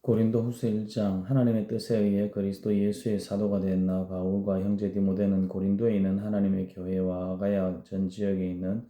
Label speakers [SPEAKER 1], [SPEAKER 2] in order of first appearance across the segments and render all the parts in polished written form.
[SPEAKER 1] 고린도후서 1장. 하나님의 뜻에 의해 그리스도 예수의 사도가 된 나 바울과 형제 디모데는 고린도에 있는 하나님의 교회와 아가야 전 지역에 있는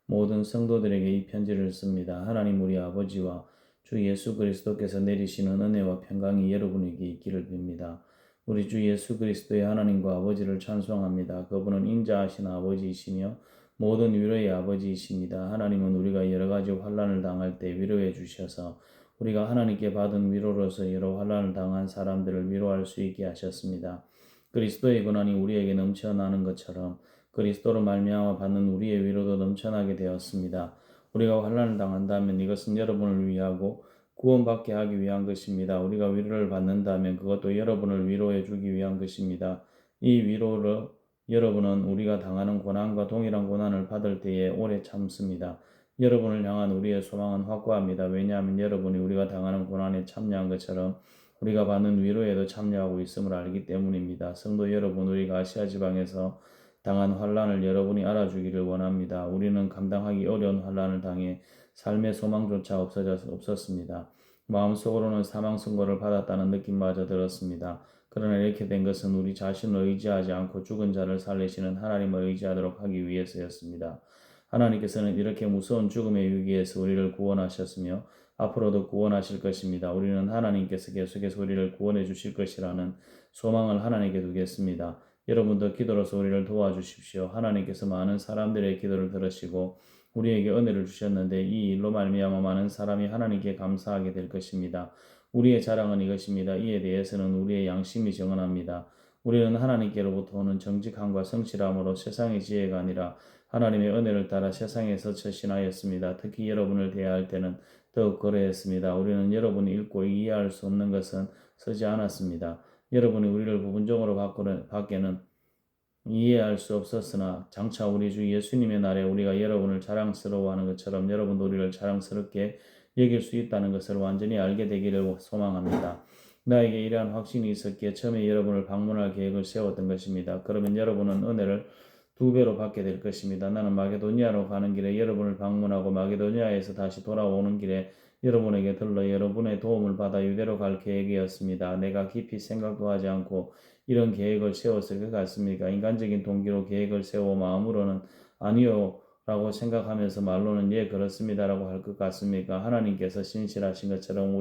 [SPEAKER 1] 모든 성도들에게 이 편지를 씁니다. 하나님 우리 아버지와 주 예수 그리스도께서 내리시는 은혜와 평강이 여러분에게 있기를 빕니다. 우리 주 예수 그리스도의 하나님과 아버지를 찬송합니다. 그분은 인자하신 아버지이시며 모든 위로의 아버지이십니다. 하나님은 우리가 여러 가지 환난을 당할 때 위로해 주셔서 우리가 하나님께 받은 위로로서 여러 환난을 당한 사람들을 위로할 수 있게 하셨습니다. 그리스도의 고난이 우리에게 넘쳐나는 것처럼 그리스도로 말미암아 받는 우리의 위로도 넘쳐나게 되었습니다. 우리가 환난을 당한다면 이것은 여러분을 위하고 구원받게 하기 위한 것입니다. 우리가 위로를 받는다면 그것도 여러분을 위로해 주기 위한 것입니다. 이 위로로 여러분은 우리가 당하는 고난과 동일한 고난을 받을 때에 오래 참습니다. 여러분을 향한 우리의 소망은 확고합니다. 왜냐하면 여러분이 우리가 당하는 고난에 참여한 것처럼 우리가 받는 위로에도 참여하고 있음을 알기 때문입니다. 성도 여러분, 우리가 아시아 지방에서 당한 환난을 여러분이 알아주기를 원합니다. 우리는 감당하기 어려운 환난을 당해 삶의 소망조차 없었습니다. 마음속으로는 사망 선고를 받았다는 느낌마저 들었습니다. 그러나 이렇게 된 것은 우리 자신을 의지하지 않고 죽은 자를 살리시는 하나님을 의지하도록 하기 위해서였습니다. 하나님께서는 이렇게 무서운 죽음의 위기에서 우리를 구원하셨으며 앞으로도 구원하실 것입니다. 우리는 하나님께서 계속해서 우리를 구원해 주실 것이라는 소망을 하나님께 두겠습니다. 여러분도 기도로서 우리를 도와주십시오. 하나님께서 많은 사람들의 기도를 들으시고 우리에게 은혜를 주셨는데 이 일로 말미암아 많은 사람이 하나님께 감사하게 될 것입니다. 우리의 자랑은 이것입니다. 이에 대해서는 우리의 양심이 정언합니다. 우리는 하나님께로부터 오는 정직함과 성실함으로 세상의 지혜가 아니라 하나님의 은혜를 따라 세상에서 처신하였습니다. 특히 여러분을 대할 때는 더욱 그러했습니다. 우리는 여러분이 읽고 이해할 수 없는 것은 쓰지 않았습니다. 여러분이 우리를 부분적으로 밖에는 이해할 수 없었으나 장차 우리 주 예수님의 날에 우리가 여러분을 자랑스러워하는 것처럼 여러분도 우리를 자랑스럽게 여길 수 있다는 것을 완전히 알게 되기를 소망합니다. 나에게 이러한 확신이 있었기에 처음에 여러분을 방문할 계획을 세웠던 것입니다. 그러면 여러분은 은혜를 2배로 받게 될 것입니다. 나는 마게도니아로 가는 길에 여러분을 방문하고 마게도니아에서 다시 돌아오는 길에 여러분에게 들러 여러분의 도움을 받아 유대로 갈 계획이었습니다. 내가 깊이 생각도 하지 않고 이런 계획을 세웠을 것 같습니까? 인간적인 동기로 계획을 세워 마음으로는 아니요 라고 생각하면서 말로는 예 그렇습니다라고 할 것 같습니까? 하나님께서 신실하신 것처럼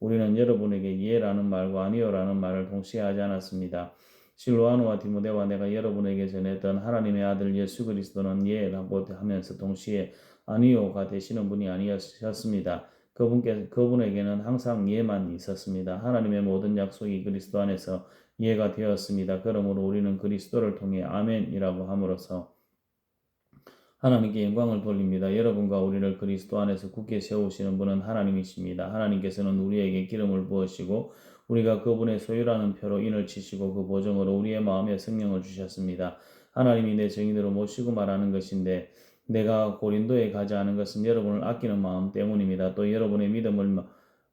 [SPEAKER 1] 우리는 여러분에게 예라는 말과 아니요라는 말을 동시에 하지 않았습니다. 실로아노와 디모데와 내가 여러분에게 전했던 하나님의 아들 예수 그리스도는 예라고 하면서 동시에 아니요가 되시는 분이 아니었습니다. 그분에게는 항상 예만 있었습니다. 하나님의 모든 약속이 그리스도 안에서 예가 되었습니다. 그러므로 우리는 그리스도를 통해 아멘이라고 함으로써 하나님께 영광을 돌립니다. 여러분과 우리를 그리스도 안에서 굳게 세우시는 분은 하나님이십니다. 하나님께서는 우리에게 기름을 부으시고 우리가 그분의 소유라는 표로 인을 치시고 그 보정으로 우리의 마음에 성령을 주셨습니다. 하나님이 내 증인으로 모시고 말하는 것인데 내가 고린도에 가지 않은 것은 여러분을 아끼는 마음 때문입니다. 또 여러분의 믿음을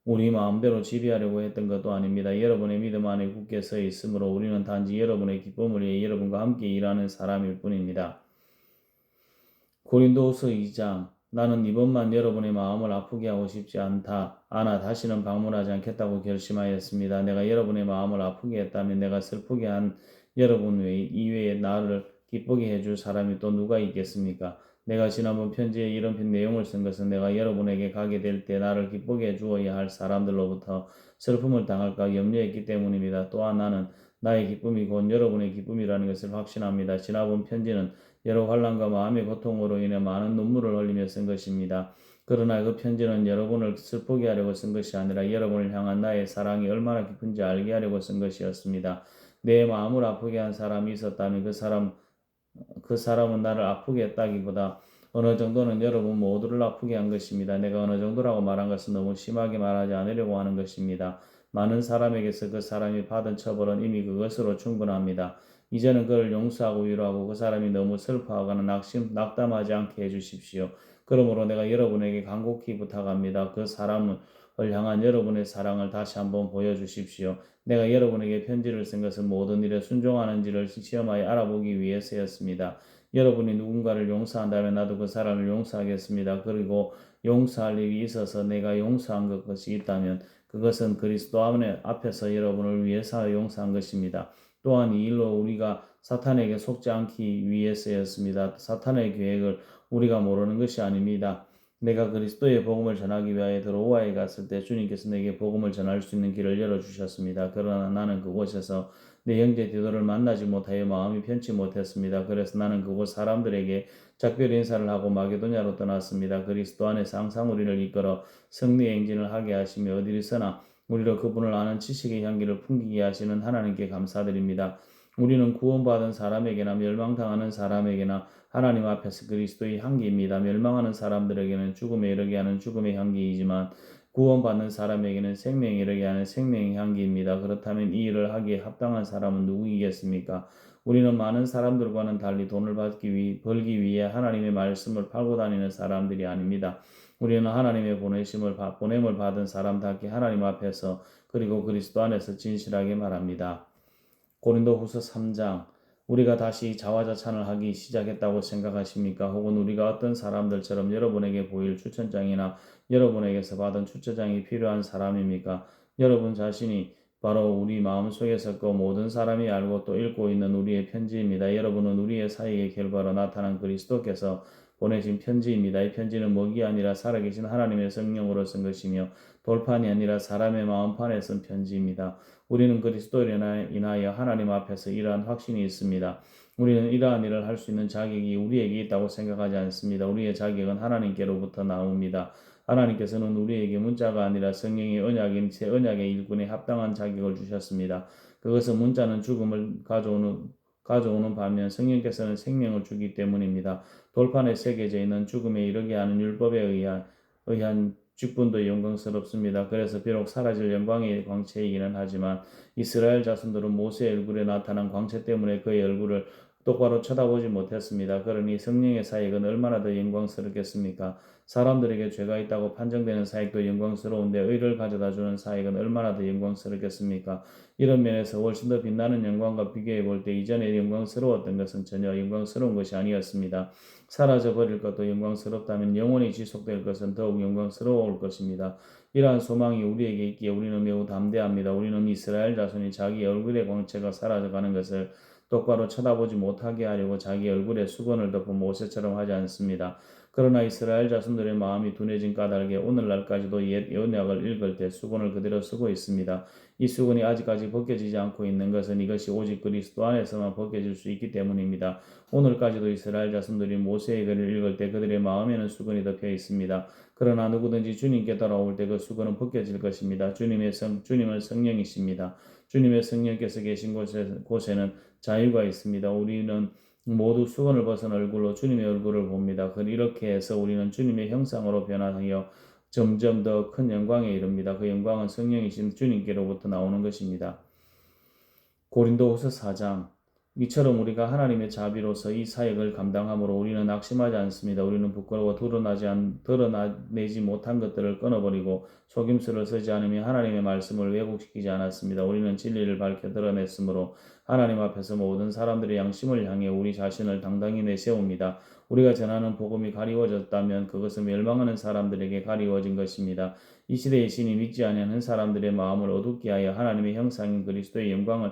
[SPEAKER 1] 우리 마음대로 지배하려고 했던 것도 아닙니다. 여러분의 믿음 안에 굳게 서 있으므로 우리는 단지 여러분의 기쁨을 위해 여러분과 함께 일하는 사람일 뿐입니다. 고린도후서 2장. 나는 이번만 여러분의 마음을 아프게 하고 싶지 않아 다시는 방문하지 않겠다고 결심하였습니다. 내가 여러분의 마음을 아프게 했다면 내가 슬프게 한 여러분 이외에 나를 기쁘게 해줄 사람이 또 누가 있겠습니까? 내가 지난번 편지에 이런 내용을 쓴 것은 내가 여러분에게 가게 될 때 나를 기쁘게 해주어야 할 사람들로부터 슬픔을 당할까 염려했기 때문입니다. 또한 나는 나의 기쁨이 곧 여러분의 기쁨이라는 것을 확신합니다. 지난번 편지는 여러 환난과 마음의 고통으로 인해 많은 눈물을 흘리며 쓴 것입니다. 그러나 그 편지는 여러분을 슬프게 하려고 쓴 것이 아니라 여러분을 향한 나의 사랑이 얼마나 깊은지 알게 하려고 쓴 것이었습니다. 내 마음을 아프게 한 사람이 있었다면 그 사람은 나를 아프게 했다기보다 어느 정도는 여러분 모두를 아프게 한 것입니다. 내가 어느 정도라고 말한 것은 너무 심하게 말하지 않으려고 하는 것입니다. 많은 사람에게서 그 사람이 받은 처벌은 이미 그것으로 충분합니다. 이제는 그를 용서하고 위로하고 그 사람이 너무 슬퍼하거나 낙담하지 않게 해주십시오. 그러므로 내가 여러분에게 간곡히 부탁합니다. 그 사람을 향한 여러분의 사랑을 다시 한번 보여주십시오. 내가 여러분에게 편지를 쓴 것은 모든 일에 순종하는지를 시험하여 알아보기 위해서였습니다. 여러분이 누군가를 용서한다면 나도 그 사람을 용서하겠습니다. 그리고 용서할 일이 있어서 내가 용서한 것이 있다면 그것은 그리스도 앞에서 여러분을 위해서 용서한 것입니다. 또한 이 일로 우리가 사탄에게 속지 않기 위해서였습니다. 사탄의 계획을 우리가 모르는 것이 아닙니다. 내가 그리스도의 복음을 전하기 위하여 드로아에 갔을 때 주님께서 내게 복음을 전할 수 있는 길을 열어주셨습니다. 그러나 나는 그곳에서 내 형제 디도를 만나지 못하여 마음이 편치 못했습니다. 그래서 나는 그곳 사람들에게 작별 인사를 하고 마게도냐로 떠났습니다. 그리스도 안에서 항상 우리를 이끌어 승리의 행진을 하게 하시며 어디서나 우리로 그분을 아는 지식의 향기를 풍기게 하시는 하나님께 감사드립니다. 우리는 구원받은 사람에게나 멸망당하는 사람에게나 하나님 앞에서 그리스도의 향기입니다. 멸망하는 사람들에게는 죽음에 이르게 하는 죽음의 향기이지만 구원받는 사람에게는 생명에 이르게 하는 생명의 향기입니다. 그렇다면 이 일을 하기에 합당한 사람은 누구이겠습니까? 우리는 많은 사람들과는 달리 돈을 벌기 위해 하나님의 말씀을 팔고 다니는 사람들이 아닙니다. 우리는 하나님의 보냄을 받은 사람답게 하나님 앞에서 그리고 그리스도 안에서 진실하게 말합니다. 고린도후서 3장. 우리가 다시 자화자찬을 하기 시작했다고 생각하십니까? 혹은 우리가 어떤 사람들처럼 여러분에게 보일 추천장이나 여러분에게서 받은 추천장이 필요한 사람입니까? 여러분 자신이 바로 우리 마음속에서 그 모든 사람이 알고 또 읽고 있는 우리의 편지입니다. 여러분은 우리의 사역의 결과로 나타난 그리스도께서 보내신 편지입니다. 이 편지는 먹이 아니라 살아계신 하나님의 성령으로 쓴 것이며 돌판이 아니라 사람의 마음판에 쓴 편지입니다. 우리는 그리스도로 인하여 하나님 앞에서 이러한 확신이 있습니다. 우리는 이러한 일을 할 수 있는 자격이 우리에게 있다고 생각하지 않습니다. 우리의 자격은 하나님께로부터 나옵니다. 하나님께서는 우리에게 문자가 아니라 성령의 언약인 새 언약의 일꾼에 합당한 자격을 주셨습니다. 그것은 문자는 죽음을 가져오는 반면 성령께서는 생명을 주기 때문입니다. 돌판에 새겨져 있는 죽음에 이르게 하는 율법에 의한 직분도 영광스럽습니다. 그래서 비록 사라질 영광의 광채이기는 하지만 이스라엘 자손들은 모세의 얼굴에 나타난 광채 때문에 그의 얼굴을 똑바로 쳐다보지 못했습니다. 그러니 성령의 사역은 얼마나 더 영광스럽겠습니까? 사람들에게 죄가 있다고 판정되는 사역도 영광스러운데 의를 가져다주는 사역은 얼마나 더 영광스럽겠습니까? 이런 면에서 훨씬 더 빛나는 영광과 비교해 볼 때 이전에 영광스러웠던 것은 전혀 영광스러운 것이 아니었습니다. 사라져 버릴 것도 영광스럽다면 영원히 지속될 것은 더욱 영광스러울 것입니다. 이러한 소망이 우리에게 있기에 우리는 매우 담대합니다. 우리는 이스라엘 자손이 자기 얼굴의 광채가 사라져가는 것을 똑바로 쳐다보지 못하게 하려고 자기 얼굴에 수건을 덮은 모세처럼 하지 않습니다. 그러나 이스라엘 자손들의 마음이 둔해진 까닭에 오늘날까지도 옛 언약을 읽을 때 수건을 그대로 쓰고 있습니다. 이 수건이 아직까지 벗겨지지 않고 있는 것은 이것이 오직 그리스도 안에서만 벗겨질 수 있기 때문입니다. 오늘까지도 이스라엘 자손들이 모세의 글을 읽을 때 그들의 마음에는 수건이 덮여 있습니다. 그러나 누구든지 주님께 돌아올 때 그 수건은 벗겨질 것입니다. 주님은 성령이십니다. 주님의 성령께서 계신 곳에는 자유가 있습니다. 우리는 모두 수건을 벗은 얼굴로 주님의 얼굴을 봅니다. 이렇게 해서 우리는 주님의 형상으로 변화하여 점점 더 큰 영광에 이릅니다. 그 영광은 성령이신 주님께로부터 나오는 것입니다. 고린도후서 4장. 이처럼 우리가 하나님의 자비로서 이 사역을 감당함으로 우리는 낙심하지 않습니다. 우리는 부끄러워 드러내지 못한 것들을 끊어버리고 속임수를 쓰지 않으며 하나님의 말씀을 왜곡시키지 않았습니다. 우리는 진리를 밝혀 드러냈으므로 하나님 앞에서 모든 사람들의 양심을 향해 우리 자신을 당당히 내세웁니다. 우리가 전하는 복음이 가리워졌다면 그것은 멸망하는 사람들에게 가리워진 것입니다. 이 시대의 신이 믿지 아니하는 사람들의 마음을 어둡게 하여 하나님의 형상인 그리스도의 영광을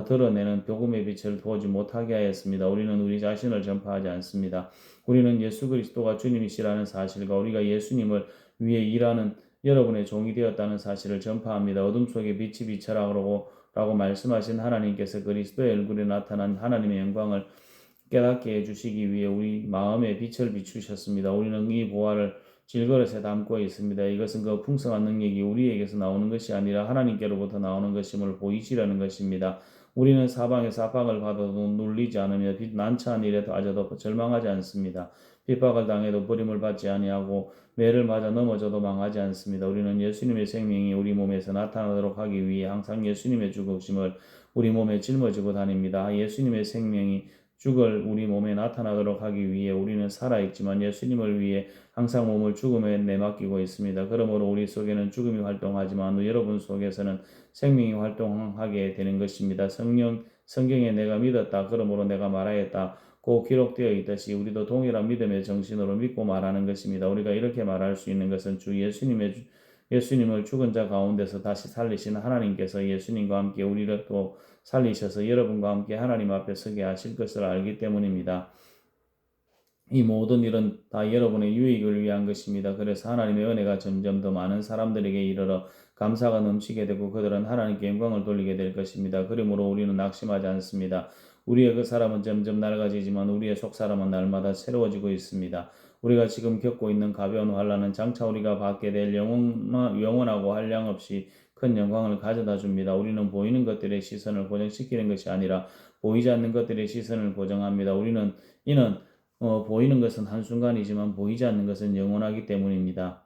[SPEAKER 1] 드러내는 복음의 빛을 보지 못하게 하였습니다. 우리는 우리 자신을 전파하지 않습니다. 우리는 예수 그리스도가 주님이시라는 사실과 우리가 예수님을 위해 일하는 여러분의 종이 되었다는 사실을 전파합니다. 어둠 속에 빛이 비쳐라고 말씀하신 하나님께서 그리스도의 얼굴에 나타난 하나님의 영광을 깨닫게 해주시기 위해 우리 마음에 빛을 비추셨습니다. 우리는 이 보화를 질그릇에 담고 있습니다. 이것은 그 풍성한 능력이 우리에게서 나오는 것이 아니라 하나님께로부터 나오는 것임을 보이시라는 것입니다. 우리는 사방에서 압박을 받아도 눌리지 않으며 난처한 일에 빠져도 절망하지 않습니다. 핍박을 당해도 버림을 받지 아니하고 매를 맞아 넘어져도 망하지 않습니다. 우리는 예수님의 생명이 우리 몸에서 나타나도록 하기 위해 항상 예수님의 죽으심을 우리 몸에 짊어지고 다닙니다. 예수님의 생명이 죽을 우리 몸에 나타나도록 하기 위해 우리는 살아있지만 예수님을 위해 항상 몸을 죽음에 내맡기고 있습니다. 그러므로 우리 속에는 죽음이 활동하지만 여러분 속에서는 생명이 활동하게 되는 것입니다. 성경에 내가 믿었다. 그러므로 내가 말하였다. 곧 기록되어 있듯이 우리도 동일한 믿음의 정신으로 믿고 말하는 것입니다. 우리가 이렇게 말할 수 있는 것은 주 예수님을 죽은 자 가운데서 다시 살리신 하나님께서 예수님과 함께 우리를 또 살리셔서 여러분과 함께 하나님 앞에 서게 하실 것을 알기 때문입니다. 이 모든 일은 다 여러분의 유익을 위한 것입니다. 그래서 하나님의 은혜가 점점 더 많은 사람들에게 이르러 감사가 넘치게 되고 그들은 하나님께 영광을 돌리게 될 것입니다. 그러므로 우리는 낙심하지 않습니다. 우리의 그 사람은 점점 낡아지지만 우리의 속 사람은 날마다 새로워지고 있습니다. 우리가 지금 겪고 있는 가벼운 환난은 장차 우리가 받게 될 영원하고 한량 없이 큰 영광을 가져다 줍니다. 우리는 보이는 것들의 시선을 고정시키는 것이 아니라 보이지 않는 것들의 시선을 고정합니다. 이는 보이는 것은 한순간이지만 보이지 않는 것은 영원하기 때문입니다.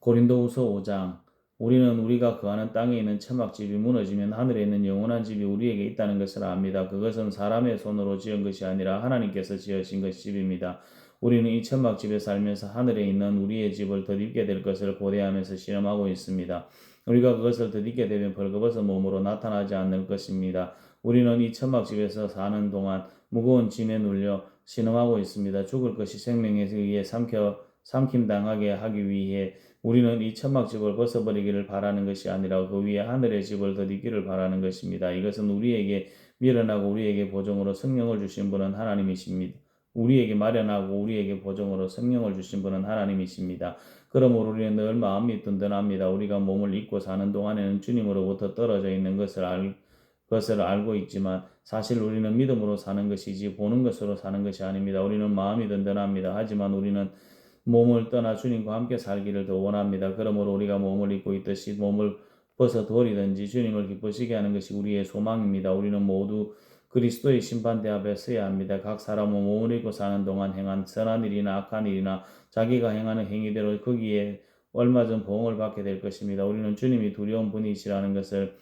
[SPEAKER 1] 고린도후서 5장 우리는 우리가 거하는 땅에 있는 천막집이 무너지면 하늘에 있는 영원한 집이 우리에게 있다는 것을 압니다. 그것은 사람의 손으로 지은 것이 아니라 하나님께서 지으신 집입니다. 우리는 이 천막집에 살면서 하늘에 있는 우리의 집을 덧입게 될 것을 고대하면서 실험하고 있습니다. 우리가 그것을 덧입게 되면 벌거벗은 몸으로 나타나지 않을 것입니다. 우리는 이 천막집에서 사는 동안 무거운 짐에 눌려 신음하고 있습니다. 죽을 것이 생명에 의해 삼킴당하게 하기 위해 우리는 이 천막집을 벗어버리기를 바라는 것이 아니라 그 위에 하늘의 집을 덧입기를 바라는 것입니다. 이것은 우리에게 미련하고 우리에게 보정으로 성령을 주신 분은 하나님이십니다. 우리에게 마련하고 우리에게 보정으로 성령을 주신 분은 하나님이십니다. 그러므로 우리는 늘 마음이 든든합니다. 우리가 몸을 입고 사는 동안에는 주님으로부터 떨어져 있는 것을 알고 있지만 사실 우리는 믿음으로 사는 것이지 보는 것으로 사는 것이 아닙니다. 우리는 마음이 든든합니다. 하지만 우리는 몸을 떠나 주님과 함께 살기를 더 원합니다. 그러므로 우리가 몸을 입고 있듯이 몸을 벗어버리든지 주님을 기쁘시게 하는 것이 우리의 소망입니다. 우리는 모두 그리스도의 심판대 앞에 서야 합니다. 각 사람은 몸을 입고 사는 동안 행한 선한 일이나 악한 일이나 자기가 행하는 행위대로 거기에 얼마 전 보응을 받게 될 것입니다. 우리는 주님이 두려운 분이시라는 것을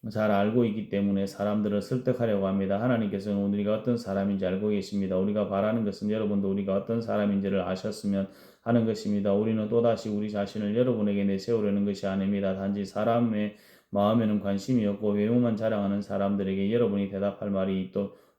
[SPEAKER 1] 잘 알고 있기 때문에 사람들을 설득하려고 합니다. 하나님께서는 우리가 어떤 사람인지 알고 계십니다. 우리가 바라는 것은 여러분도 우리가 어떤 사람인지를 아셨으면 하는 것입니다. 우리는 또다시 우리 자신을 여러분에게 내세우려는 것이 아닙니다. 단지 사람의 마음에는 관심이 없고 외모만 자랑하는 사람들에게 여러분이 대답할 말이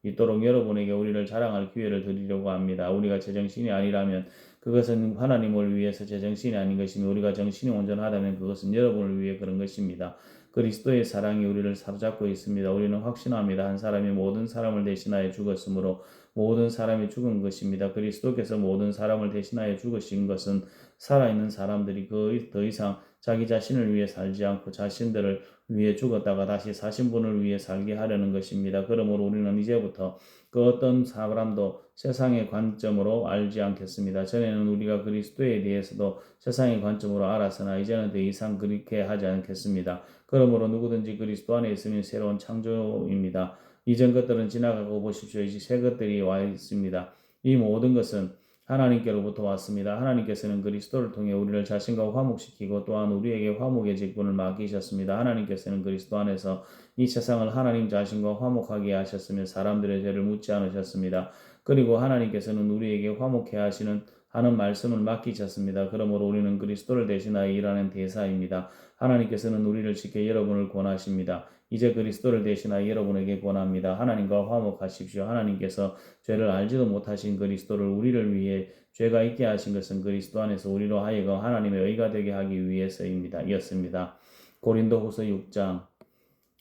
[SPEAKER 1] 있도록 여러분에게 우리를 자랑할 기회를 드리려고 합니다. 우리가 제정신이 아니라면 그것은 하나님을 위해서 제정신이 아닌 것이며 우리가 정신이 온전하다면 그것은 여러분을 위해 그런 것입니다. 그리스도의 사랑이 우리를 사로잡고 있습니다. 우리는 확신합니다. 한 사람이 모든 사람을 대신하여 죽었으므로 모든 사람이 죽은 것입니다. 그리스도께서 모든 사람을 대신하여 죽으신 것은 살아있는 사람들이 더 이상 자기 자신을 위해 살지 않고 자신들을 위해 죽었다가 다시 사신 분을 위해 살게 하려는 것입니다. 그러므로 우리는 이제부터 그 어떤 사람도 세상의 관점으로 알지 않겠습니다. 전에는 우리가 그리스도에 대해서도 세상의 관점으로 알았으나 이제는 더 이상 그렇게 하지 않겠습니다. 그러므로 누구든지 그리스도 안에 있으면 새로운 창조입니다. 이전 것들은 지나가고 보십시오. 이제 새 것들이 와 있습니다. 이 모든 것은 하나님께로부터 왔습니다. 하나님께서는 그리스도를 통해 우리를 자신과 화목시키고 또한 우리에게 화목의 직분을 맡기셨습니다. 하나님께서는 그리스도 안에서 이 세상을 하나님 자신과 화목하게 하셨으며 사람들의 죄를 묻지 않으셨습니다. 그리고 하나님께서는 우리에게 화목해 하는 말씀을 맡기셨습니다. 그러므로 우리는 그리스도를 대신하여 일하는 대사입니다. 하나님께서는 우리를 지켜 여러분을 권하십니다. 이제 그리스도를 대신하여 여러분에게 권합니다. 하나님과 화목하십시오. 하나님께서 죄를 알지도 못하신 그리스도를 우리를 위해 죄가 있게 하신 것은 그리스도 안에서 우리로 하여금 하나님의 의가 되게 하기 위해서였습니다. 고린도후서 6장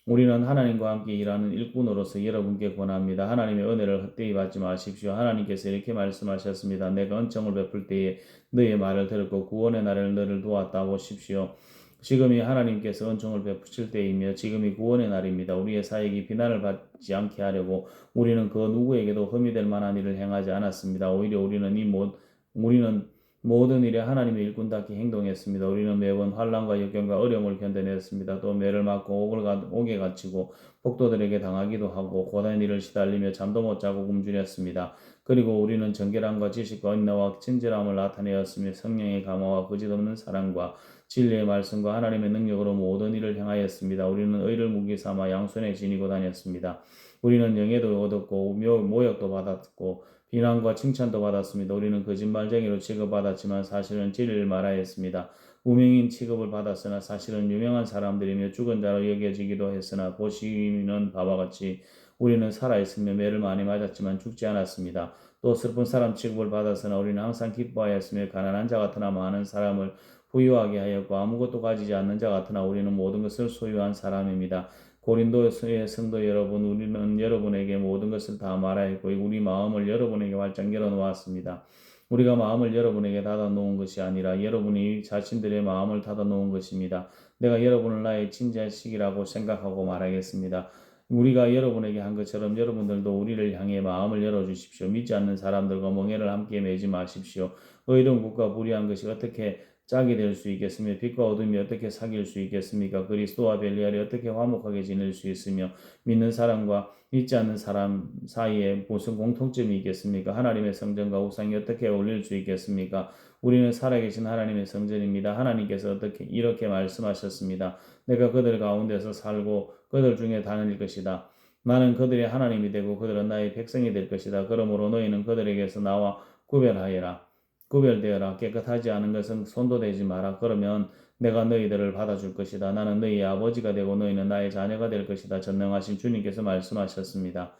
[SPEAKER 1] 우리는 하나님과 함께 일하는 일꾼으로서 여러분께 권합니다. 하나님의 은혜를 헛되이 받지 마십시오. 하나님께서 이렇게 말씀하셨습니다. 내가 은총을 베풀 때에 너의 말을 들었고 구원의 날을 너를 도왔다 보십시오. 지금이 하나님께서 은총을 베푸실 때이며 지금이 구원의 날입니다. 우리의 사역이 비난을 받지 않게 하려고 우리는 그 누구에게도 흠이 될 만한 일을 행하지 않았습니다. 오히려 우리는 모든 일에 하나님의 일꾼답게 행동했습니다. 우리는 매번 환난과 역경과 어려움을 견뎌냈습니다. 또 매를 맞고 옥에 갇히고 폭도들에게 당하기도 하고 고단 일을 시달리며 잠도 못 자고 굶주렸습니다. 그리고 우리는 정결함과 지식과 인내와 친절함을 나타내었으며 성령의 감화와 거짓없는 사랑과 진리의 말씀과 하나님의 능력으로 모든 일을 행하였습니다. 우리는 의를 무기 삼아 양손에 지니고 다녔습니다. 우리는 영예도 얻었고 모욕도 받았고 비난과 칭찬도 받았습니다. 우리는 거짓말쟁이로 취급받았지만 사실은 진리를 말하였습니다. 무명인 취급을 받았으나 사실은 유명한 사람들이며 죽은 자로 여겨지기도 했으나 보시는 바와 같이 우리는 살아있으며 매를 많이 맞았지만 죽지 않았습니다. 또 슬픈 사람 취급을 받았으나 우리는 항상 기뻐하였으며 가난한 자 같으나 많은 사람을 부유하게 하였고 아무것도 가지지 않는 자 같으나 우리는 모든 것을 소유한 사람입니다. 고린도의 성도 여러분, 우리는 여러분에게 모든 것을 다 말하였고 우리 마음을 여러분에게 활짝 열어놓았습니다. 우리가 마음을 여러분에게 닫아놓은 것이 아니라 여러분이 자신들의 마음을 닫아놓은 것입니다. 내가 여러분을 나의 친자식이라고 생각하고 말하겠습니다. 우리가 여러분에게 한 것처럼 여러분들도 우리를 향해 마음을 열어주십시오. 믿지 않는 사람들과 멍에를 함께 매지 마십시오. 의로운 것과 불의한 것이 어떻게 짝이 될 수 있겠으며 빛과 어둠이 어떻게 사귈 수 있겠습니까? 그리스도와 벨리알이 어떻게 화목하게 지낼 수 있으며 믿는 사람과 믿지 않는 사람 사이에 무슨 공통점이 있겠습니까? 하나님의 성전과 우상이 어떻게 어울릴 수 있겠습니까? 우리는 살아계신 하나님의 성전입니다. 하나님께서 어떻게 이렇게 말씀하셨습니다. 내가 그들 가운데서 살고 그들 중에 다닐 것이다. 나는 그들의 하나님이 되고 그들은 나의 백성이 될 것이다. 그러므로 너희는 그들에게서 나와 구별되어라. 깨끗하지 않은 것은 손도 대지 마라. 그러면 내가 너희들을 받아줄 것이다. 나는 너희의 아버지가 되고 너희는 나의 자녀가 될 것이다. 전능하신 주님께서 말씀하셨습니다.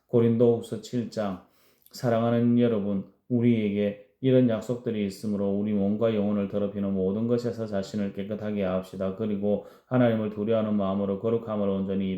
[SPEAKER 1] 고린도후서 7장. 사랑하는 여러분, 우리에게 이런 약속들이 있으므로 우리 몸과 영혼을 더럽히는 모든 것에서 자신을 깨끗하게 합시다. 그리고 하나님을 두려워하는 마음으로 거룩함을 온전히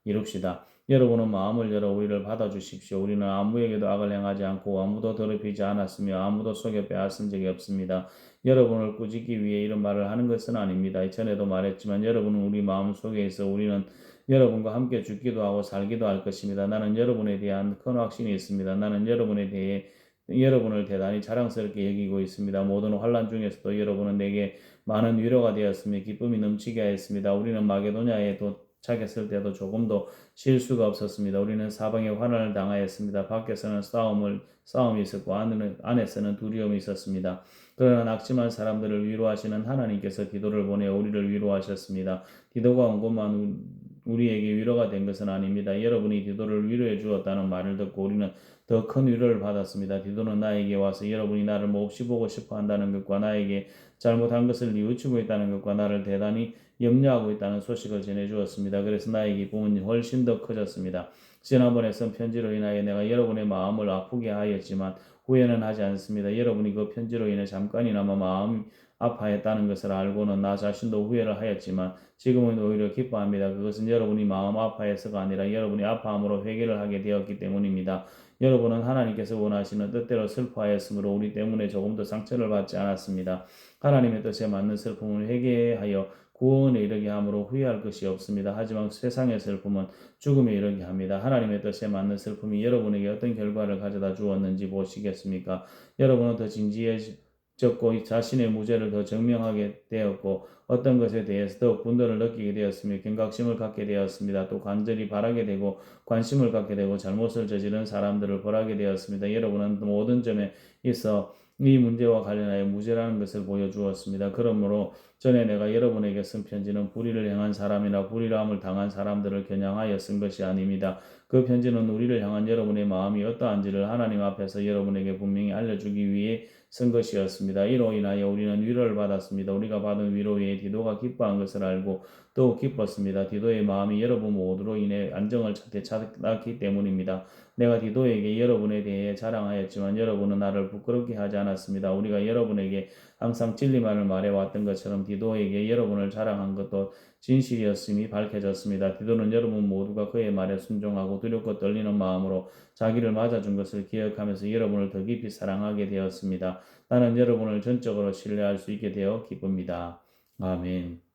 [SPEAKER 1] 이룹시다. 여러분은 마음을 열어 우리를 받아주십시오. 우리는 아무에게도 악을 행하지 않고 아무도 더럽히지 않았으며 아무도 속여 빼앗은 적이 없습니다. 여러분을 꾸짖기 위해 이런 말을 하는 것은 아닙니다. 전에도 말했지만 여러분은 우리 마음 속에 있어 우리는 여러분과 함께 죽기도 하고 살기도 할 것입니다. 나는 여러분에 대한 큰 확신이 있습니다. 나는 여러분을 대단히 자랑스럽게 여기고 있습니다. 모든 환난 중에서도 여러분은 내게 많은 위로가 되었으며 기쁨이 넘치게 하였습니다. 우리는 마게도냐에 도착했을 때도 조금도 쉴 수가 없었습니다. 우리는 사방에 환난을 당하였습니다. 밖에서는 싸움이 있었고 안에서는 두려움이 있었습니다. 그러나 낙심한 사람들을 위로하시는 하나님께서 디도를 보내어 우리를 위로하셨습니다. 디도가 온 것만 우리에게 위로가 된 것은 아닙니다. 여러분이 디도를 위로해 주었다는 말을 듣고 우리는 더 큰 위로를 받았습니다. 디도는 나에게 와서 여러분이 나를 몹시 보고 싶어 한다는 것과 나에게 잘못한 것을 뉘우치고 있다는 것과 나를 대단히 염려하고 있다는 소식을 전해주었습니다. 그래서 나의 기쁨은 훨씬 더 커졌습니다. 지난번에 쓴 편지로 인하여 내가 여러분의 마음을 아프게 하였지만 후회는 하지 않습니다. 여러분이 그 편지로 인해 잠깐이나마 마음이 아파했다는 것을 알고는 나 자신도 후회를 하였지만 지금은 오히려 기뻐합니다. 그것은 여러분이 마음 아파해서가 아니라 여러분이 아파함으로 회개를 하게 되었기 때문입니다. 여러분은 하나님께서 원하시는 뜻대로 슬퍼하였으므로 우리 때문에 조금 더 상처를 받지 않았습니다. 하나님의 뜻에 맞는 슬픔을 회개하여 구원에 이르게 함으로 후회할 것이 없습니다. 하지만 세상의 슬픔은 죽음에 이르게 합니다. 하나님의 뜻에 맞는 슬픔이 여러분에게 어떤 결과를 가져다 주었는지 보시겠습니까? 여러분은 더 진지해졌고 자신의 무죄를 더 증명하게 되었고 어떤 것에 대해서 더 분노를 느끼게 되었으며 경각심을 갖게 되었습니다. 또 간절히 바라게 되고 관심을 갖게 되고 잘못을 저지른 사람들을 벌하게 되었습니다. 여러분은 모든 점에 있어 이 문제와 관련하여 무죄라는 것을 보여주었습니다. 그러므로 전에 내가 여러분에게 쓴 편지는 불의를 행한 사람이나 불의함을 당한 사람들을 겨냥하여 쓴 것이 아닙니다. 그 편지는 우리를 향한 여러분의 마음이 어떠한지를 하나님 앞에서 여러분에게 분명히 알려주기 위해 쓴 것이었습니다. 이로 인하여 우리는 위로를 받았습니다. 우리가 받은 위로 외에 디도가 기뻐한 것을 알고 또 기뻤습니다. 디도의 마음이 여러분 모두로 인해 안정을 찾았기 때문입니다. 내가 디도에게 여러분에 대해 자랑하였지만 여러분은 나를 부끄럽게 하지 않았습니다. 우리가 여러분에게 항상 진리만을 말해왔던 것처럼 디도에게 여러분을 자랑한 것도 진실이었음이 밝혀졌습니다. 디도는 여러분 모두가 그의 말에 순종하고 두렵고 떨리는 마음으로 자기를 맞아준 것을 기억하면서 여러분을 더 깊이 사랑하게 되었습니다. 나는 여러분을 전적으로 신뢰할 수 있게 되어 기쁩니다. 아멘.